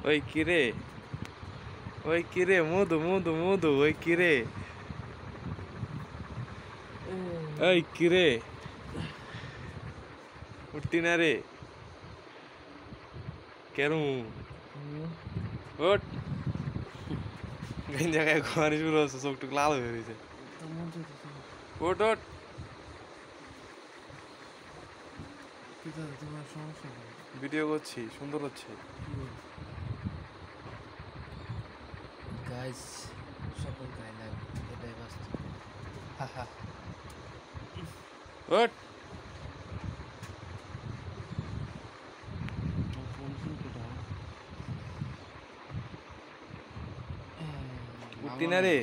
ওই কিরে, ওই কিরে, মধু মধু মধু, ওই কিরে, ওই কিরে, উঠতি না রে? কেন ওট জায়গায় ঘুমানি শুরু হচ্ছে, চোখ টুক লাল হয়ে গেছে। ওট ওট, ভিডিও করছি, সুন্দর হচ্ছে। গাইস সকল গায়ে লাগ, এটাই বাস্তব। হাহা ওট উঠতি না রে?